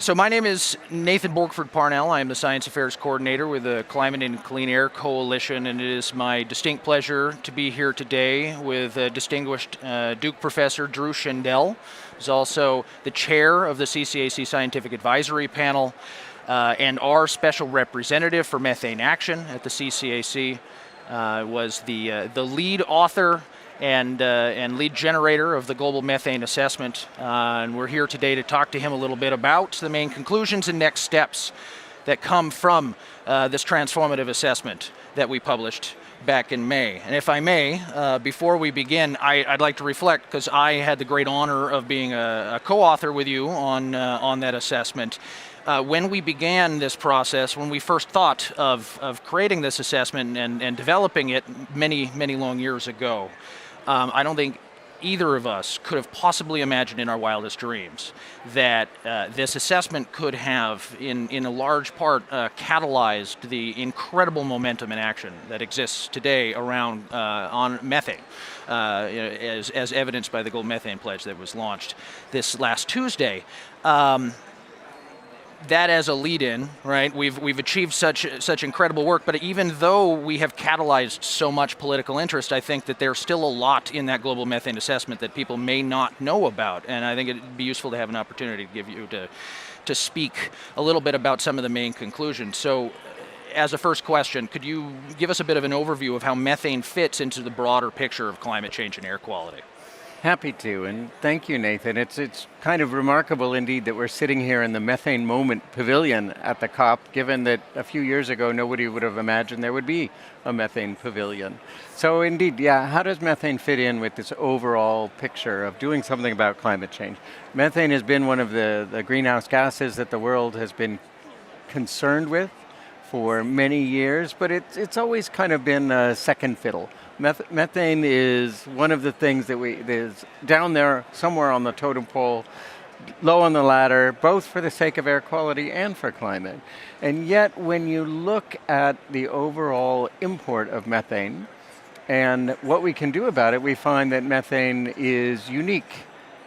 So my name is Nathan Borgdorf-Parnell. I am the Science Affairs Coordinator with the Climate and Clean Air Coalition, and it is my distinct pleasure to be here today with distinguished Duke Professor Drew Shindell, who's also the chair of the CCAC Scientific Advisory Panel, and our special representative for methane action at the CCAC, was the lead author and lead generator of the global methane assessment. And we're here today to talk to him a little bit about the main conclusions and next steps that come from this transformative assessment that we published back in May. And if I may, before we begin, I'd like to reflect, because I had the great honor of being a co-author with you on that assessment. When we began this process, when we first thought of creating this assessment and developing it many long years ago, I don't think either of us could have possibly imagined in our wildest dreams that this assessment could have, in a large part, catalyzed the incredible momentum and action that exists today around on methane, as evidenced by the Global Methane Pledge that was launched this last Tuesday. That as a lead-in, right? We've achieved such incredible work, but even though we have catalyzed so much political interest, I think that there's still a lot in that global methane assessment that people may not know about, and I think it'd be useful to have an opportunity to give you to speak a little bit about some of the main conclusions. So, as a first question, could you give us a bit of an overview of how methane fits into the broader picture of climate change and air quality? Happy to, and thank you, Nathan. It's kind of remarkable indeed that we're sitting here in the Methane Moment Pavilion at the COP, given that a few years ago nobody would have imagined there would be a methane pavilion. So indeed, yeah, how does methane fit in with this overall picture of doing something about climate change? Methane has been one of the greenhouse gases that the world has been concerned with for many years, but it's always kind of been second fiddle. Methane is one of the things that is down there somewhere on the totem pole, low on the ladder, both for the sake of air quality and for climate. And yet, when you look at the overall import of methane and what we can do about it, we find that methane is unique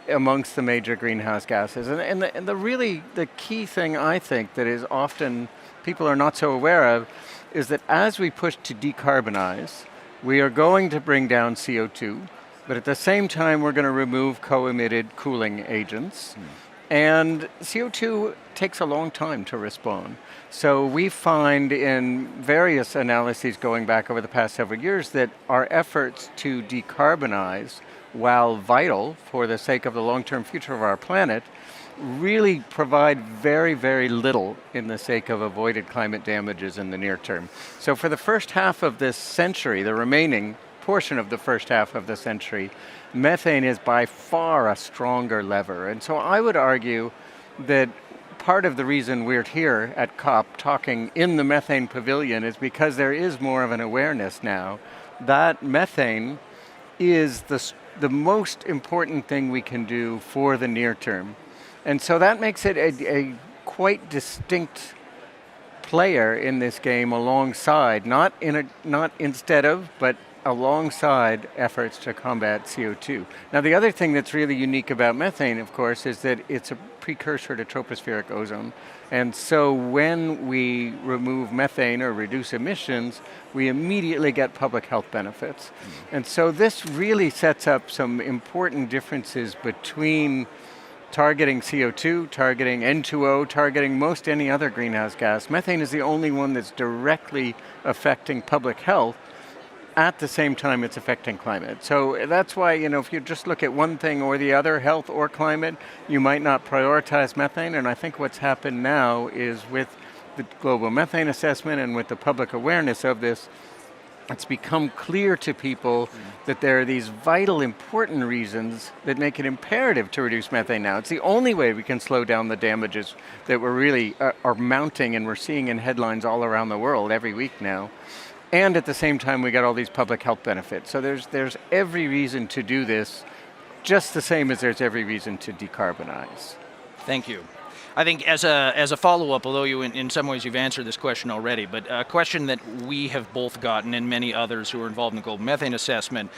amongst the major greenhouse gases. And the key thing, I think, that is often people are not so aware of is that as we push to decarbonize, we are going to bring down CO2, but at the same time we're going to remove co-emitted cooling agents. And CO2 takes a long time to respond. So we find in various analyses going back over the past several years that our efforts to decarbonize, while vital for the sake of the long-term future of our planet, really provide very little in the sake of avoided climate damages in the near term. So for the first half of this century, the remaining portion of the first half of the century, methane is by far a stronger lever. And so I would argue that part of the reason we're here at COP talking in the methane pavilion is because there is more of an awareness now that methane is the most important thing we can do for the near term. And so that makes it a quite distinct player in this game alongside, not instead of, but alongside efforts to combat CO2. Now the other thing that's really unique about methane, of course, is that it's a precursor to tropospheric ozone. And so when we remove methane or reduce emissions, we immediately get public health benefits. And so this really sets up some important differences between targeting CO2, targeting N2O, targeting most any other greenhouse gas. Methane is the only one that's directly affecting public health at the same time it's affecting climate. So that's why, if you just look at one thing or the other, health or climate, you might not prioritize methane. And I think what's happened now is with the global methane assessment and with the public awareness of this, it's become clear to people that there are these vital, important reasons that make it imperative to reduce methane now. It's the only way we can slow down the damages that we're really are mounting and we're seeing in headlines all around the world every week now. And at the same time, we got all these public health benefits. So there's every reason to do this, just the same as there's every reason to decarbonize. Thank you. I think as a follow-up, although you in some ways you've answered this question already, but a question that we have both gotten and many others who are involved in the global methane assessment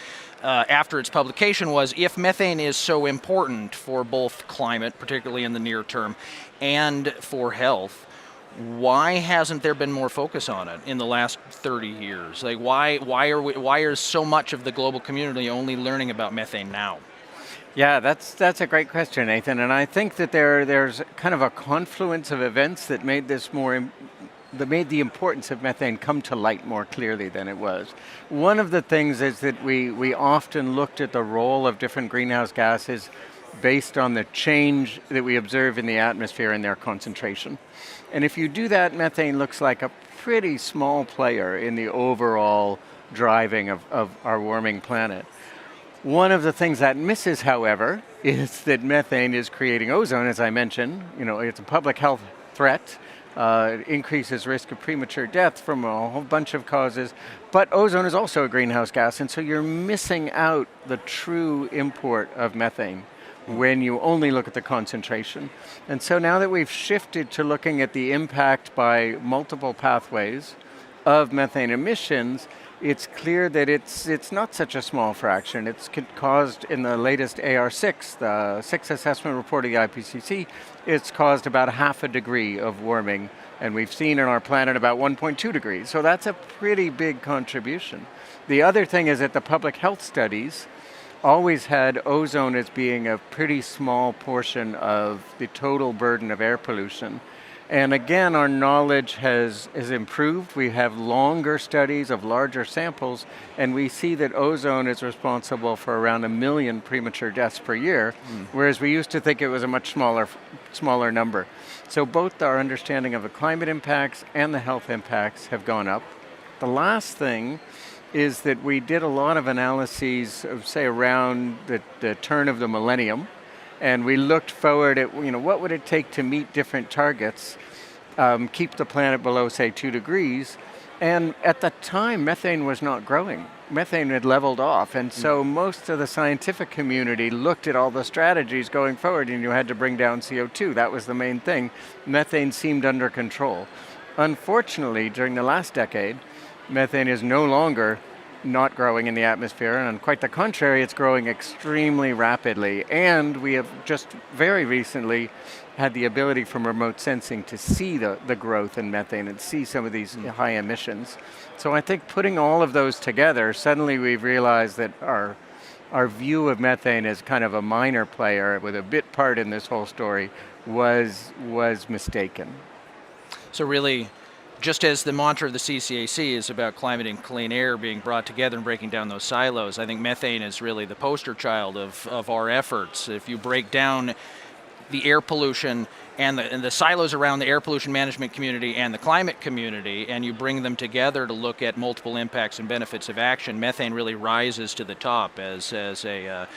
after its publication was, if methane is so important for both climate, particularly in the near term, and for health, why hasn't there been more focus on it in the last 30 years? Like why is so much of the global community only learning about methane now? Yeah, that's a great question, Nathan. And I think that there's kind of a confluence of events that made this that made the importance of methane come to light more clearly than it was. One of the things is that we often looked at the role of different greenhouse gases based on the change that we observe in the atmosphere and their concentration. And if you do that, methane looks like a pretty small player in the overall driving of our warming planet. One of the things that misses, however, is that methane is creating ozone, as I mentioned. You know, it's a public health threat. It increases risk of premature death from a whole bunch of causes. But ozone is also a greenhouse gas, and so you're missing out the true import of methane when you only look at the concentration. And so now that we've shifted to looking at the impact by multiple pathways of methane emissions, it's clear that it's not such a small fraction. It's caused, in the latest AR6, the sixth assessment report of the IPCC, it's caused about 0.5 degree of warming, and we've seen in our planet about 1.2 degrees. So that's a pretty big contribution. The other thing is that the public health studies always had ozone as being a pretty small portion of the total burden of air pollution. And again, our knowledge has improved. We have longer studies of larger samples, and we see that ozone is responsible for around 1 million premature deaths per year, whereas we used to think it was a much smaller number. So both our understanding of the climate impacts and the health impacts have gone up. The last thing is that we did a lot of analyses of, say, around the turn of the millennium, and we looked forward at, what would it take to meet different targets, keep the planet below, say, 2 degrees. And at the time, methane was not growing. Methane had leveled off. And so most of the scientific community looked at all the strategies going forward, and you had to bring down CO2. That was the main thing. Methane seemed under control. Unfortunately, during the last decade, methane is no longer not growing in the atmosphere, and quite the contrary, it's growing extremely rapidly. And we have just very recently had the ability from remote sensing to see the growth in methane and see some of these high emissions. So I think putting all of those together, suddenly we've realized that our view of methane as kind of a minor player with a bit part in this whole story was mistaken. So really, just as the mantra of the CCAC is about climate and clean air being brought together and breaking down those silos, I think methane is really the poster child of our efforts. If you break down the air pollution and the silos around the air pollution management community and the climate community, and you bring them together to look at multiple impacts and benefits of action, methane really rises to the top as a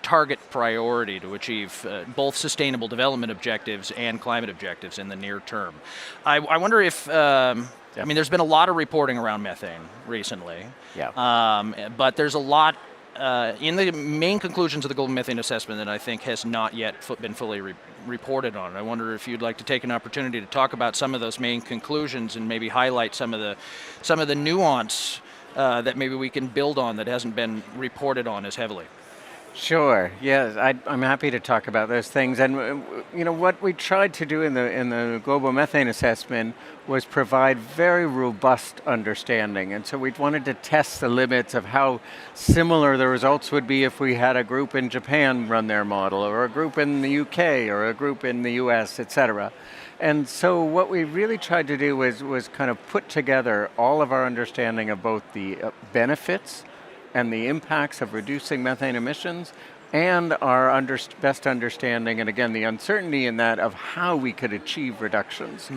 target priority to achieve both sustainable development objectives and climate objectives in the near term. I wonder if, I mean, there's been a lot of reporting around methane recently, but there's a lot in the main conclusions of the global methane assessment that I think has not yet been fully reported on. I wonder if you'd like to take an opportunity to talk about some of those main conclusions and maybe highlight some of the nuance that maybe we can build on that hasn't been reported on as heavily. Sure. Yes, I'm happy to talk about those things. And what we tried to do in the global methane assessment was provide very robust understanding. And so we wanted to test the limits of how similar the results would be if we had a group in Japan run their model, or a group in the UK, or a group in the US, et cetera. And so what we really tried to do was kind of put together all of our understanding of both the benefits and the impacts of reducing methane emissions, and our best understanding, and again, the uncertainty in that, of how we could achieve reductions.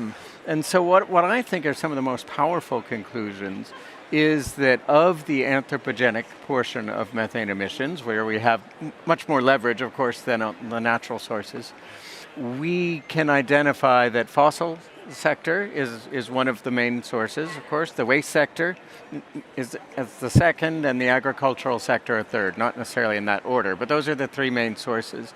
And so what I think are some of the most powerful conclusions is that of the anthropogenic portion of methane emissions, where we have much more leverage, of course, than the natural sources, we can identify that fossil sector is one of the main sources, of course. The waste sector is the second, and the agricultural sector a third, not necessarily in that order, but those are the three main sources.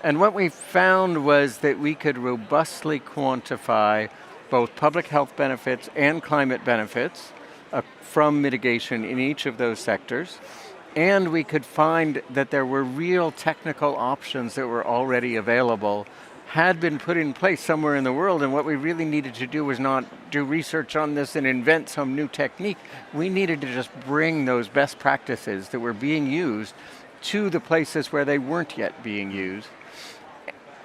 And what we found was that we could robustly quantify both public health benefits and climate benefits from mitigation in each of those sectors. And we could find that there were real technical options that were already available, had been put in place somewhere in the world, and what we really needed to do was not do research on this and invent some new technique. We needed to just bring those best practices that were being used to the places where they weren't yet being used.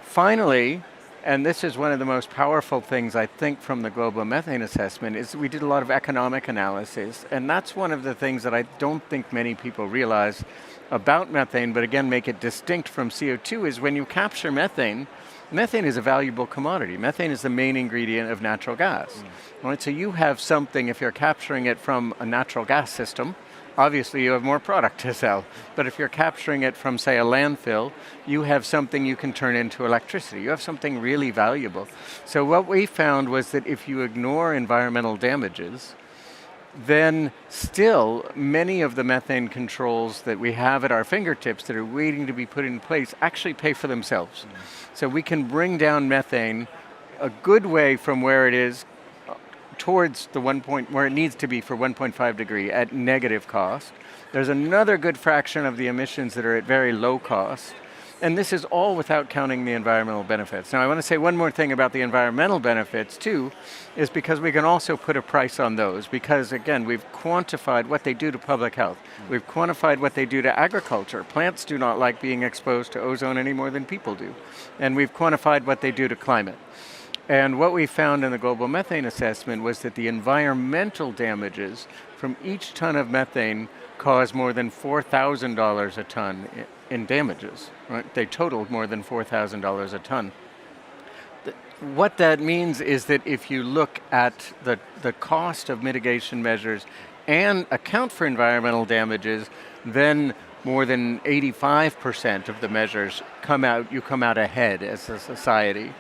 Finally, and this is one of the most powerful things I think from the global methane assessment, is we did a lot of economic analysis, and that's one of the things that I don't think many people realize about methane, but again make it distinct from CO2, is when you capture methane, methane is a valuable commodity. Methane is the main ingredient of natural gas. Right? So you have something, if you're capturing it from a natural gas system, obviously you have more product to sell. But if you're capturing it from, say, a landfill, you have something you can turn into electricity. You have something really valuable. So what we found was that if you ignore environmental damages, then still many of the methane controls that we have at our fingertips that are waiting to be put in place actually pay for themselves. So we can bring down methane a good way from where it is towards the where it needs to be for 1.5 degree at negative cost. There's another good fraction of the emissions that are at very low cost. And this is all without counting the environmental benefits. Now I want to say one more thing about the environmental benefits too, is because we can also put a price on those, because again, we've quantified what they do to public health. We've quantified what they do to agriculture. Plants do not like being exposed to ozone any more than people do. And we've quantified what they do to climate. And what we found in the global methane assessment was that the environmental damages from each ton of methane caused more than $4,000 a ton in damages. Right? They totaled more than $4,000 a ton. What that means is that if you look at the cost of mitigation measures and account for environmental damages, then more than 85% of the measures you come out ahead as a society.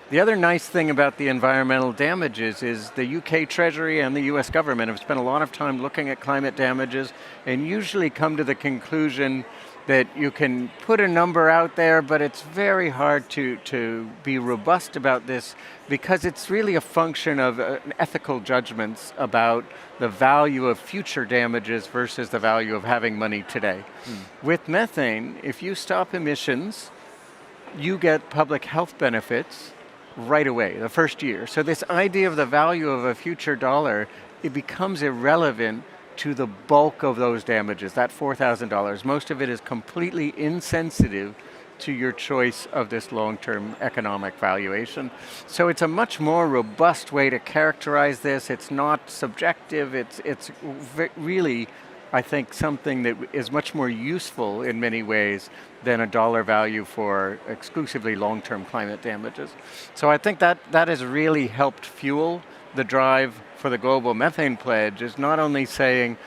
The other nice thing about the environmental damages is the UK Treasury and the US government have spent a lot of time looking at climate damages and usually come to the conclusion that you can put a number out there, but it's very hard to be robust about this because it's really a function of ethical judgments about the value of future damages versus the value of having money today. With methane, if you stop emissions, you get public health benefits right away, the first year. So this idea of the value of a future dollar, it becomes irrelevant to the bulk of those damages, that $4,000. Most of it is completely insensitive to your choice of this long-term economic valuation. So it's a much more robust way to characterize this. It's not subjective. It's really, I think, something that is much more useful in many ways than a dollar value for exclusively long-term climate damages. So I think that has really helped fuel the drive for the Global Methane Pledge, is not only saying,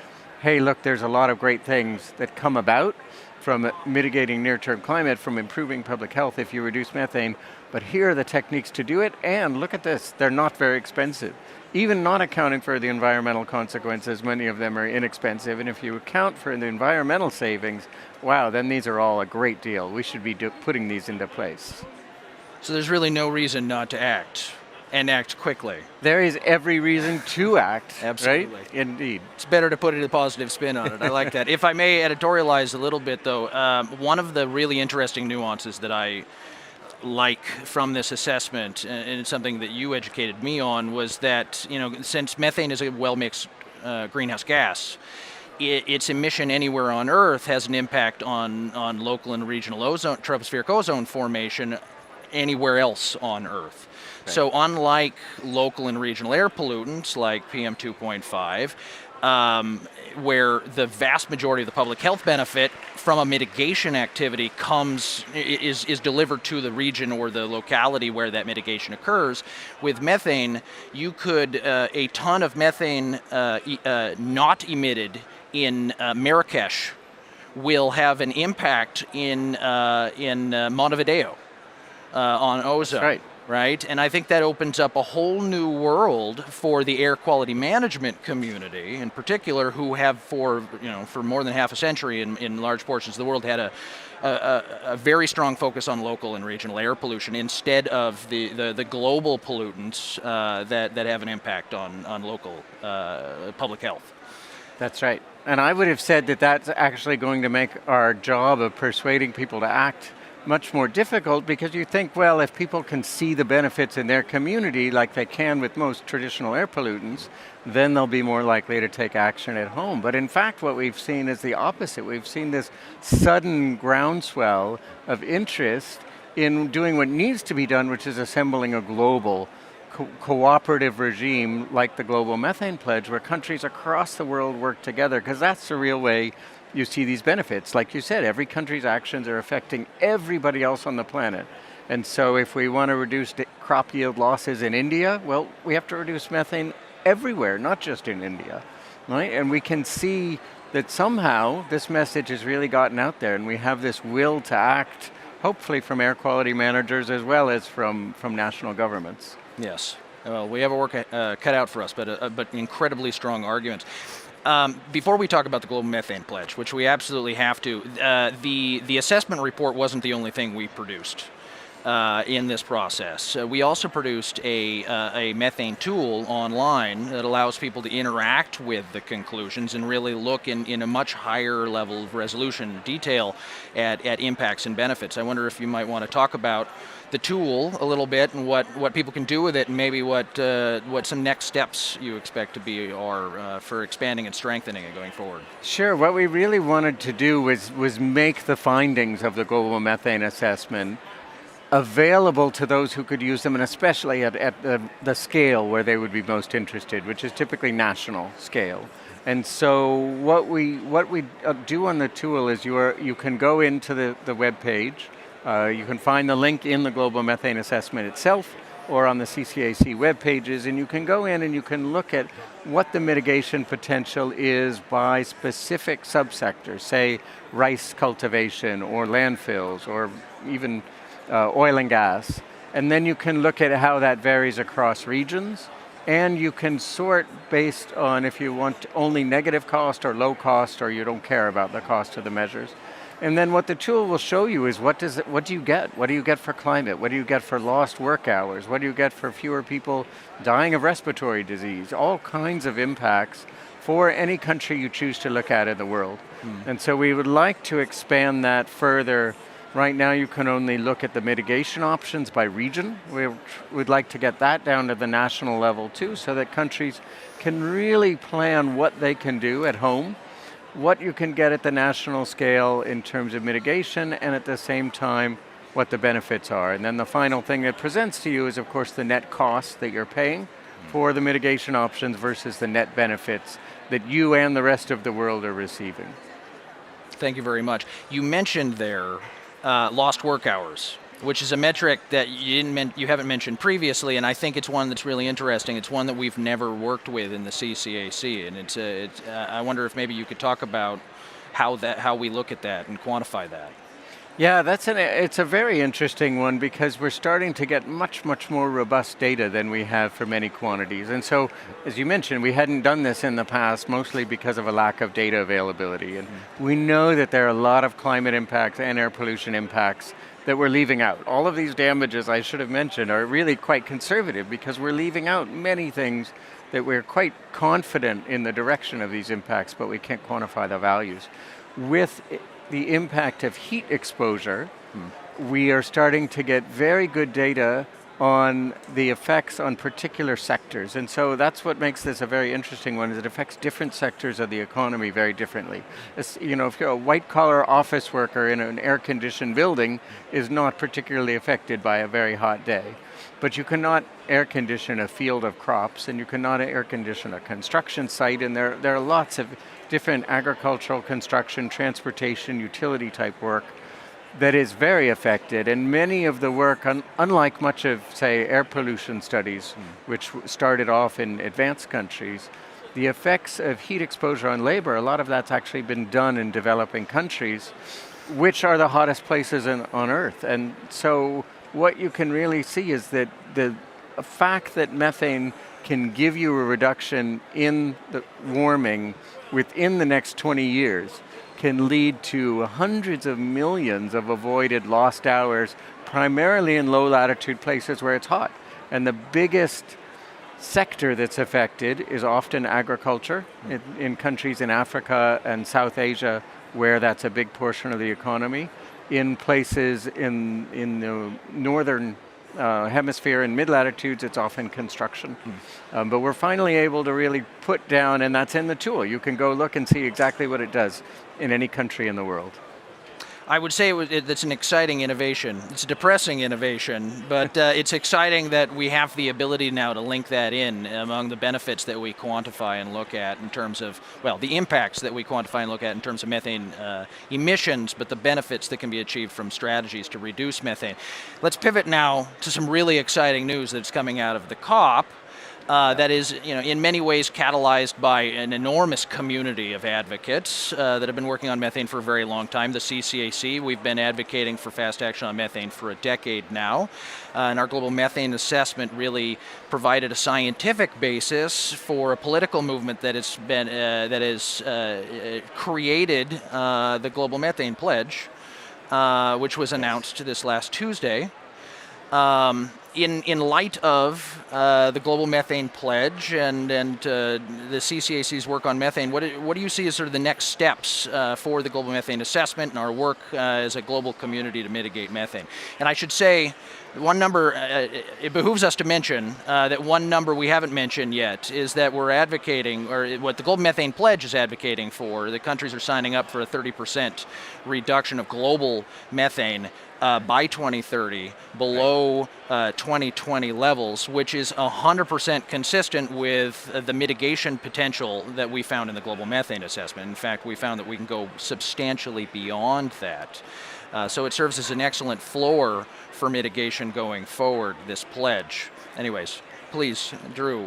hey, look, there's a lot of great things that come about from mitigating near-term climate, from improving public health if you reduce methane, but here are the techniques to do it, and look at this, they're not very expensive. Even not accounting for the environmental consequences, many of them are inexpensive, and if you account for the environmental savings, wow, then these are all a great deal. We should be putting these into place. So there's really no reason not to act, and act quickly. There is every reason to act. Absolutely. Right? Indeed. It's better to put a positive spin on it. I like that. If I may editorialize a little bit, though, one of the really interesting nuances that I like from this assessment, and it's something that you educated me on, was that, since methane is a well-mixed greenhouse gas, its emission anywhere on Earth has an impact on local and regional tropospheric ozone formation anywhere else on Earth. Okay. So unlike local and regional air pollutants like PM 2.5, where the vast majority of the public health benefit from a mitigation activity is delivered to the region or the locality where that mitigation occurs, with methane, you could, a ton of methane not emitted in Marrakesh will have an impact in Montevideo on ozone. That's right. right? And I think that opens up a whole new world for the air quality management community, in particular, who have for more than half a century in large portions of the world had a very strong focus on local and regional air pollution instead of the global pollutants that have an impact on local public health. That's right. And I would have said that that's actually going to make our job of persuading people to act much more difficult, because you think, well, if people can see the benefits in their community like they can with most traditional air pollutants, then they'll be more likely to take action at home. But in fact, what we've seen is the opposite. We've seen this sudden groundswell of interest in doing what needs to be done, which is assembling a global cooperative regime like the Global Methane Pledge, where countries across the world work together, because that's the real way you see these benefits. Like you said, every country's actions are affecting everybody else on the planet. And so if we want to reduce crop yield losses in India, well, we have to reduce methane everywhere, not just in India, right? And we can see that somehow this message has really gotten out there, and we have this will to act, hopefully from air quality managers as well as from national governments. Yes. Well, we have a work cut out for us, but incredibly strong arguments. Before we talk about the Global Methane Pledge, which we absolutely have to, the assessment report wasn't the only thing we produced in this process. We also produced a methane tool online that allows people to interact with the conclusions and really look in a much higher level of resolution detail at impacts and benefits. I wonder if you might want to talk about the tool a little bit and what people can do with it, and maybe what some next steps you expect to be or for expanding and strengthening it going forward. Sure. What we really wanted to do was make the findings of the global methane assessment available to those who could use them, and especially at the scale where they would be most interested, which is typically national scale. And so what we do on the tool is you can go into the web page. You can find the link in the Global Methane Assessment itself or on the CCAC web pages, and you can go in and you can look at what the mitigation potential is by specific subsectors, say rice cultivation or landfills or even oil and gas. And then you can look at how that varies across regions, and you can sort based on if you want only negative cost or low cost, or you don't care about the cost of the measures. And then what the tool will show you is what do you get? What do you get for climate? What do you get for lost work hours? What do you get for fewer people dying of respiratory disease? All kinds of impacts for any country you choose to look at in the world. And so we would like to expand that further. Right now you can only look at the mitigation options by region. We'd like to get that down to the national level too, so that countries can really plan what they can do at home, what you can get at the national scale in terms of mitigation, and at the same time what the benefits are. And then the final thing it presents to you is, of course, the net cost that you're paying for the mitigation options versus the net benefits that you and the rest of the world are receiving. Thank you very much. You mentioned there lost work hours, which is a metric that you haven't mentioned previously, and I think it's one that's really interesting. It's one that we've never worked with in the CCAC, and I wonder if maybe you could talk about how we look at that and quantify that. Yeah, it's a very interesting one, because we're starting to get much more robust data than we have for many quantities. And so, as you mentioned, we hadn't done this in the past, mostly because of a lack of data availability. And we know that there are a lot of climate impacts and air pollution impacts that we're leaving out. All of these damages I should have mentioned are really quite conservative, because we're leaving out many things that we're quite confident in the direction of these impacts, but we can't quantify the values. With the impact of heat exposure, we are starting to get very good data on the effects on particular sectors. And so that's what makes this a very interesting one, is it affects different sectors of the economy very differently. If you're a white-collar office worker in an air-conditioned building, is not particularly affected by a very hot day. But you cannot air condition a field of crops, and you cannot air condition a construction site, and there are lots of different agricultural, construction, transportation, utility type work that is very affected. And many of the work, unlike much of, say, air pollution studies, which started off in advanced countries, the effects of heat exposure on labor, a lot of that's actually been done in developing countries, which are the hottest places on Earth. And so what you can really see is that the fact that methane can give you a reduction in the warming within the next 20 years can lead to hundreds of millions of avoided lost hours, primarily in low latitude places where it's hot. And the biggest sector that's affected is often agriculture in countries in Africa and South Asia, where that's a big portion of the economy. In places in the northern hemisphere and mid-latitudes, it's often construction. But we're finally able to really put down, and that's in the tool. You can go look and see exactly what it does in any country in the world. I would say it's an exciting innovation. It's a depressing innovation, but it's exciting that we have the ability now to link that in among the benefits that we quantify and look at in terms of, well, the impacts that we quantify and look at in terms of methane emissions, but the benefits that can be achieved from strategies to reduce methane. Let's pivot now to some really exciting news that's coming out of the COP. That is, in many ways catalyzed by an enormous community of advocates that have been working on methane for a very long time. The CCAC, we've been advocating for fast action on methane for a decade now. And our global methane assessment really provided a scientific basis for a political movement that has been created the Global Methane Pledge, which was announced this last Tuesday. In light of the Global Methane Pledge and the CCAC's work on methane, what do you see as sort of the next steps for the Global Methane Assessment and our work as a global community to mitigate methane? And I should say, one number, it behooves us to mention that one number we haven't mentioned yet is that we're advocating, or what the Global Methane Pledge is advocating for, the countries are signing up for a 30% reduction of global methane by 2030 below 2020 levels, which is 100% consistent with the mitigation potential that we found in the Global Methane Assessment. In fact, we found that we can go substantially beyond that. So it serves as an excellent floor for mitigation going forward, this pledge. Anyways, please, Drew,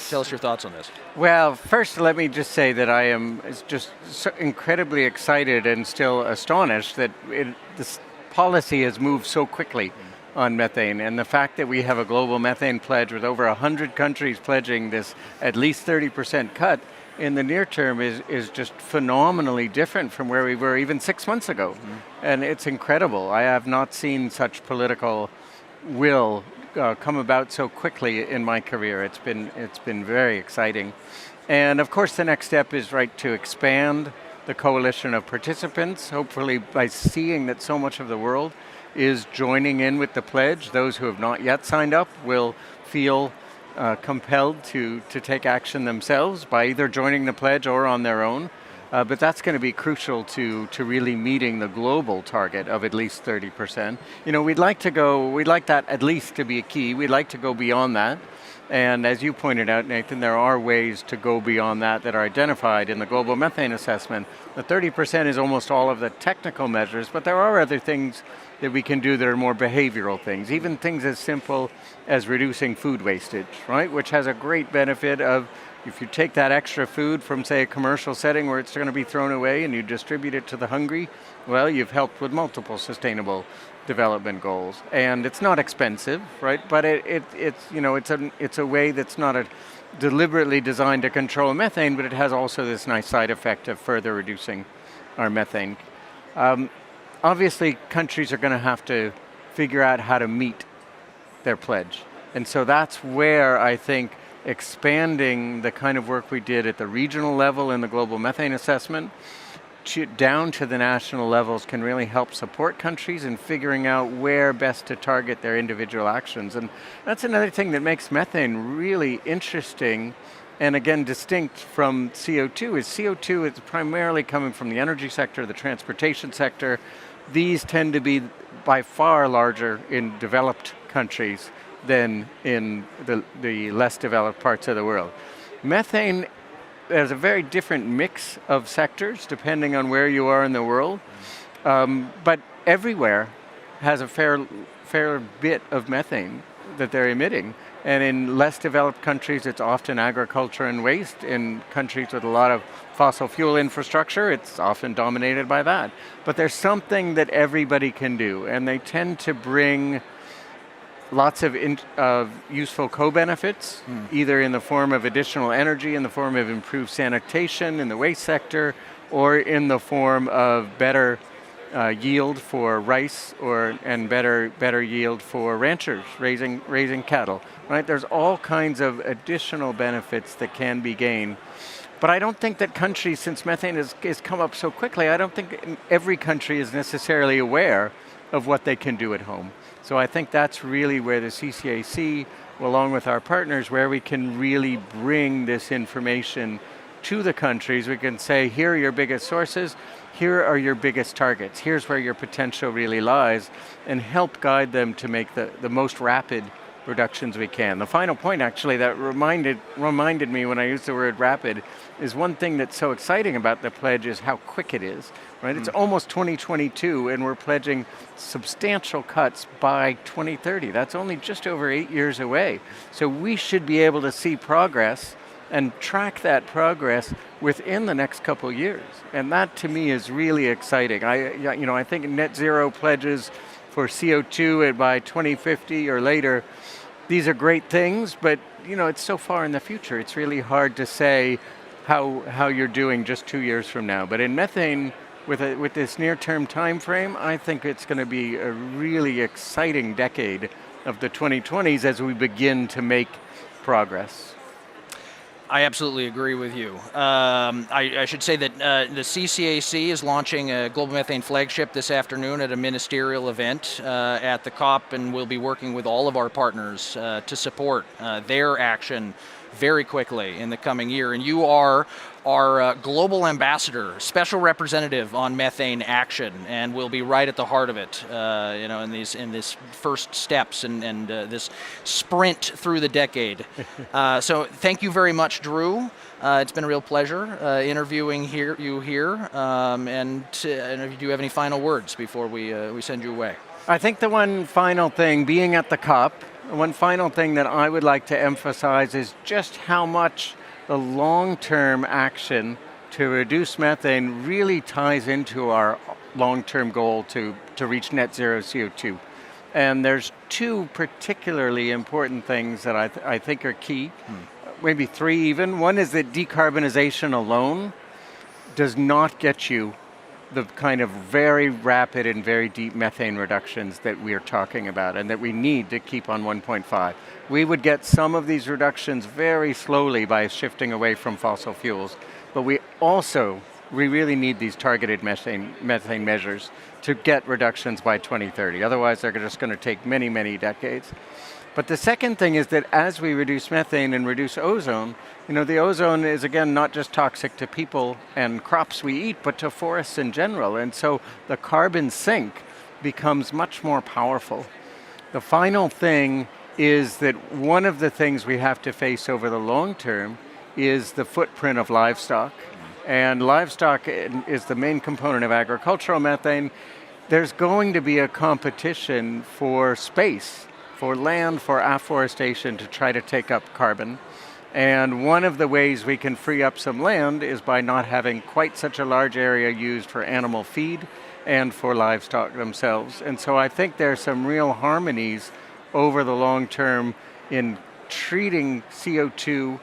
tell us your thoughts on this. Well, first let me just say that I am just so incredibly excited and still astonished that this policy has moved so quickly on methane, and the fact that we have a global methane pledge with over 100 countries pledging this at least 30% cut in the near term is just phenomenally different from where we were even 6 months ago. And it's incredible. I have not seen such political will come about so quickly in my career. It's been very exciting. And of course the next step is to expand the coalition of participants, hopefully by seeing that so much of the world is joining in with the pledge. Those who have not yet signed up will feel compelled to take action themselves by either joining the pledge or on their own. But that's going to be crucial to really meeting the global target of at least 30%. We'd like that at least to be a key. We'd like to go beyond that. And as you pointed out, Nathan, there are ways to go beyond that are identified in the Global Methane Assessment. The 30% is almost all of the technical measures, but there are other things that we can do that are more behavioral things, even things as simple as reducing food wastage, right? Which has a great benefit of, if you take that extra food from, say, a commercial setting where it's going to be thrown away and you distribute it to the hungry, well, you've helped with multiple sustainable development goals. And it's not expensive, right? But it's a way that's not deliberately designed to control methane, but it has also this nice side effect of further reducing our methane. Obviously, countries are going to have to figure out how to meet their pledge. And so that's where I think expanding the kind of work we did at the regional level in the Global Methane Assessment down to the national levels can really help support countries in figuring out where best to target their individual actions. And that's another thing that makes methane really interesting and again distinct from CO2 is CO2 is primarily coming from the energy sector, the transportation sector. These tend to be by far larger in developed countries than in the less developed parts of the world. Methane, there's a very different mix of sectors depending on where you are in the world, but everywhere has a fair bit of methane that they're emitting. And in less developed countries, it's often agriculture and waste. In countries with a lot of fossil fuel infrastructure, it's often dominated by that. But there's something that everybody can do, and they tend to bring lots of useful co-benefits, either in the form of additional energy, in the form of improved sanitation in the waste sector, or in the form of better yield for rice and better yield for ranchers raising cattle. Right? There's all kinds of additional benefits that can be gained. But I don't think that countries, since methane has come up so quickly, I don't think every country is necessarily aware of what they can do at home. So I think that's really where the CCAC, along with our partners, where we can really bring this information to the countries. We can say, here are your biggest sources, here are your biggest targets, here's where your potential really lies, and help guide them to make the most rapid reductions we can. The final point actually that reminded me when I used the word rapid is one thing that's so exciting about the pledge is how quick it is. Right? It's almost 2022 and we're pledging substantial cuts by 2030. That's only just over 8 years away. So we should be able to see progress and track that progress within the next couple years. And that to me is really exciting. I think net zero pledges for CO2 by 2050 or later, these are great things, but it's so far in the future. It's really hard to say how you're doing just 2 years from now. But in methane, with this near-term time frame, I think it's going to be a really exciting decade of the 2020s as we begin to make progress. I absolutely agree with you. I should say that the CCAC is launching a Global Methane Flagship this afternoon at a ministerial event at the COP, and we'll be working with all of our partners to support their action very quickly in the coming year. And you are our global ambassador, special representative on methane action, and we'll be right at the heart of it, in these first steps and this sprint through the decade. So thank you very much, Drew. It's been a real pleasure interviewing you here. And if you do have any final words before we send you away. I think the one final thing, being at the COP, one final thing that I would like to emphasize is just how much the long-term action to reduce methane really ties into our long-term goal to reach net zero CO2. And there's two particularly important things that I think are key, maybe three even. One is that decarbonization alone does not get you the kind of very rapid and very deep methane reductions that we are talking about and that we need to keep on 1.5. We would get some of these reductions very slowly by shifting away from fossil fuels, but we really need these targeted methane measures to get reductions by 2030. Otherwise, they're just going to take many, many decades. But the second thing is that as we reduce methane and reduce ozone, the ozone is again not just toxic to people and crops we eat, but to forests in general. And so the carbon sink becomes much more powerful. The final thing is that one of the things we have to face over the long term is the footprint of livestock. And livestock is the main component of agricultural methane. There's going to be a competition for space, for land, for afforestation to try to take up carbon. And one of the ways we can free up some land is by not having quite such a large area used for animal feed and for livestock themselves. And so I think there are some real harmonies over the long term in treating CO2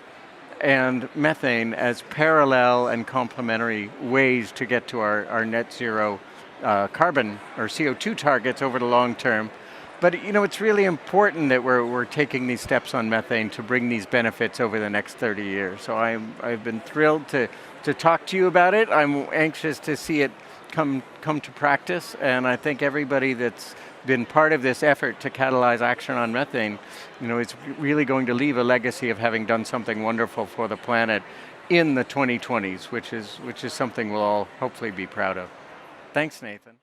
and methane as parallel and complementary ways to get to our net zero carbon or CO2 targets over the long term. But it's really important that we're taking these steps on methane to bring these benefits over the next 30 years. So I've been thrilled to talk to you about it. I'm anxious to see it come to practice, and I think everybody that's been part of this effort to catalyze action on methane, is really going to leave a legacy of having done something wonderful for the planet in the 2020s, which is something we'll all hopefully be proud of. Thanks, Nathan.